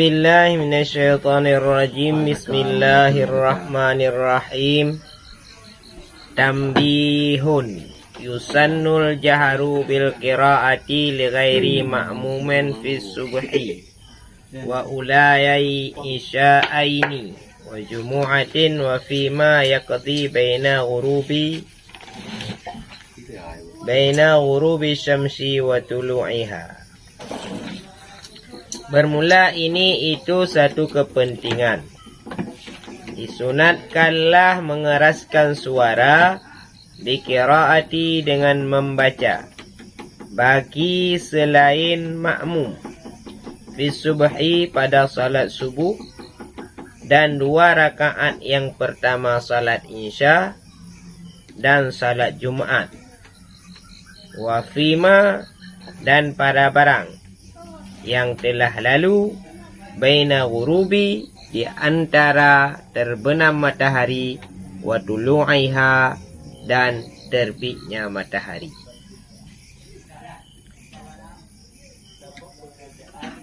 billahi minasyaitonir rajim. Bismillahirrahmanirrahim. Tambihun yusannul jaharu bil qiraati li ghairi ma'mumin fi subhi wa ulayai isya'aini wa jumu'atin wa fima yaqdi baina ghurubi syamsi wa tulu'iha. Bermula ini itu satu kepentingan. Disunatkanlah mengeraskan suara di qiraati dengan membaca bagi selain makmum fi subhi pada salat subuh dan 2 rakaat yang pertama salat isya dan salat Jumat. Wa fima dan pada barang yang telah lalu baina ghurubi di antara terbenam matahari wa tulu'iha dan terbitnya matahari.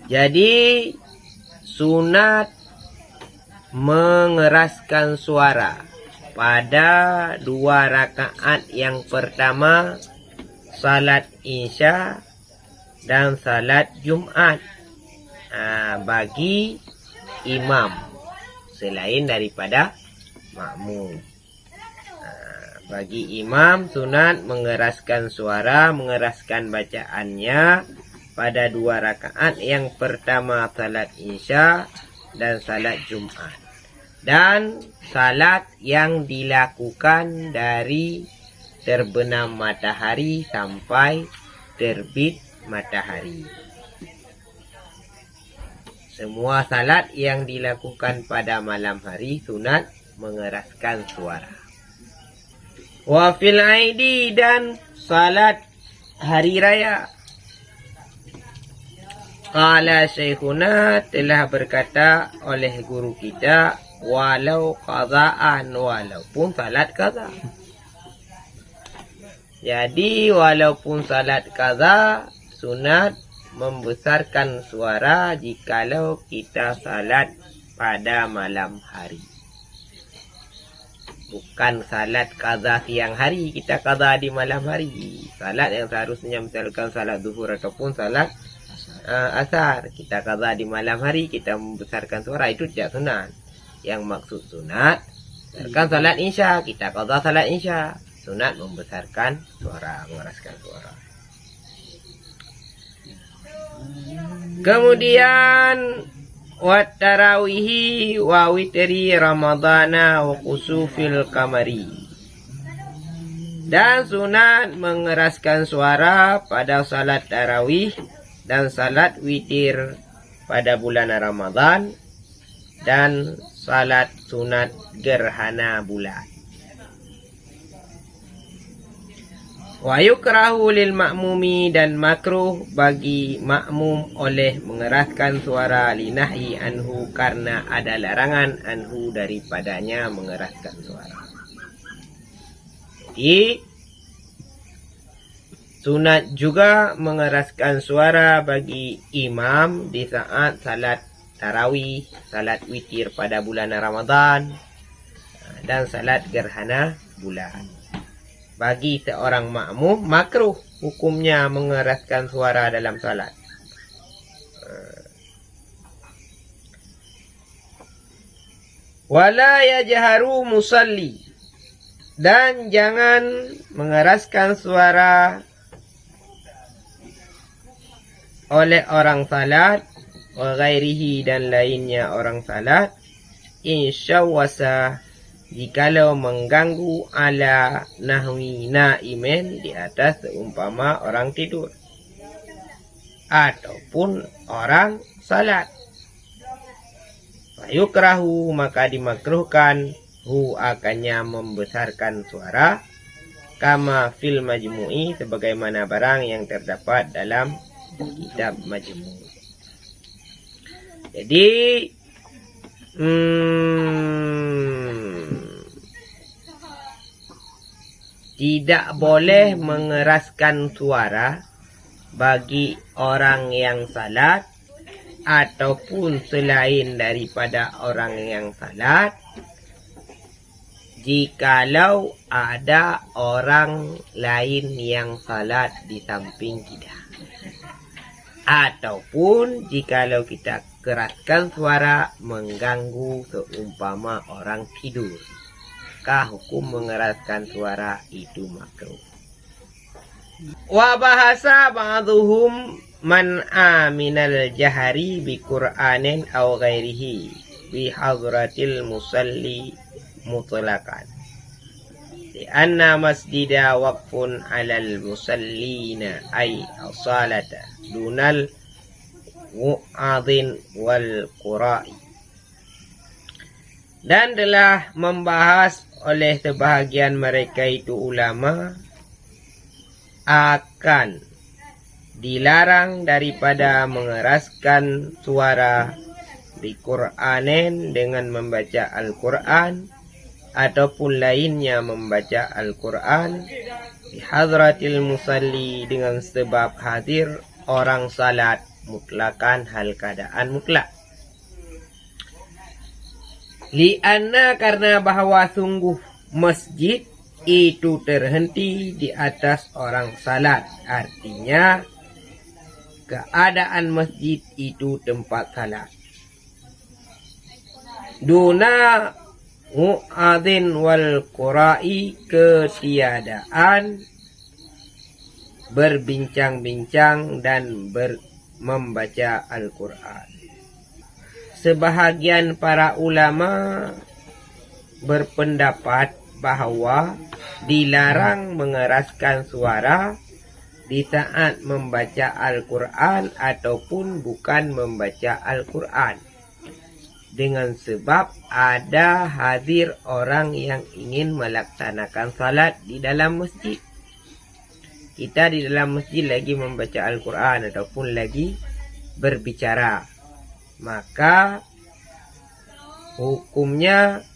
Jadi sunat mengeraskan suara pada 2 rakaat yang pertama salat isya dan salat Jumat bagi imam selain daripada makmum. Bagi imam sunat mengeraskan suara, mengeraskan bacaannya pada 2 rakaat yang pertama salat isya dan salat Jumat. Dan salat yang dilakukan dari terbenam matahari sampai terbit matahari. Semua salat yang dilakukan pada malam hari sunat mengeraskan suara. Wa fil aidi dan salat hari raya. Qala syekhuna telah berkata oleh guru kita walau qada'an, walaupun salat qada. Jadi walaupun salat qada sunat membesarkan suara jikalau kita salat pada malam hari. Bukan salat qada siang hari, kita qada di malam hari. Salat yang seharusnya misalkan salat zuhur ataupun salat asar, kita qada di malam hari, kita membesarkan suara, itu tidak sunat. Yang maksud sunat, misalkan salat isya, kita qada salat isya, sunat membesarkan suara, mengeraskan suara. Kemudian wat tarawihi wa witri ramadana wa kusufil kamari. Dan sunat mengeraskan suara pada salat tarawih dan salat witir pada bulan Ramadan dan salat sunat gerhana bulan. Wa yukrahu lil ma'mumi dan makruh bagi makmum oleh mengeraskan suara linahi anhu karena ada larangan anhu daripadanya mengeraskan suara. Jadi sunat juga mengeraskan suara bagi imam di saat salat tarawih, salat witir pada bulan Ramadan dan salat gerhana bulan. Bagi seorang makmum makruh hukumnya mengeraskan suara dalam salat. Wala yajharu musalli, dan jangan mengeraskan suara oleh orang salat wa ghairihi dan lainnya orang salat insyawasa jikalau mengganggu ala nahwi naimen di atas seumpama orang tidur ataupun orang salat. Yukrahu maka dimakruhkan hu akannya membesarkan suara kama fil majmu'i sebagaimana barang yang terdapat dalam kitab majmu'. Jadi tidak boleh mengeraskan suara bagi orang yang salat ataupun selain daripada orang yang salat, jikalau ada orang lain yang salat di samping kita. Ataupun jikalau kita keraskan suara mengganggu seumpama orang tidur, maka hukum mengeraskan suara itu makruh. Wa bahasa ba'dhum man aminal jahari bi Qur'anin aw ghairihi bi hadratil musalli mutlaqan. Lianna masjida waqfun 'alal musallina ay as-salata dunal mu'adzin wal qura'i. Dan telah membahas oleh sebahagian mereka itu ulama akan dilarang daripada mengeraskan suara di Qur'anin dengan membaca Al-Quran ataupun lainnya membaca Al-Quran di hadratil musalli dengan sebab hadir orang salat mutlakan hal keadaan mutlak. Lianna karena bahwa sungguh masjid itu terhenti di atas orang salat. Artinya keadaan masjid itu tempat salat. Duna mu'adzin wal qura'i, ketiadaan berbincang-bincang dan membaca Al-Quran. Sebahagian para ulama berpendapat bahwa dilarang mengeraskan suara di saat membaca Al-Quran ataupun bukan membaca Al-Quran, dengan sebab ada hadir orang yang ingin melaksanakan salat di dalam masjid. Kita di dalam masjid lagi membaca Al-Quran ataupun lagi berbicara, maka hukumnya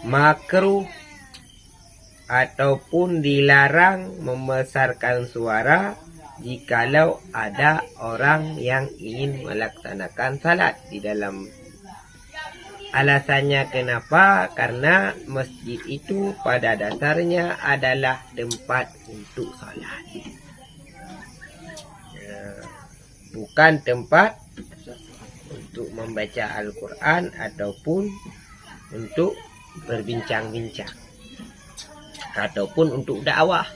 makruh ataupun dilarang membesarkan suara jikalau ada orang yang ingin melaksanakan salat di dalam. Alasannya kenapa? Karena masjid itu pada dasarnya adalah tempat untuk salat, bukan tempat untuk membaca Al-Quran ataupun untuk berbincang-bincang ataupun untuk dakwah.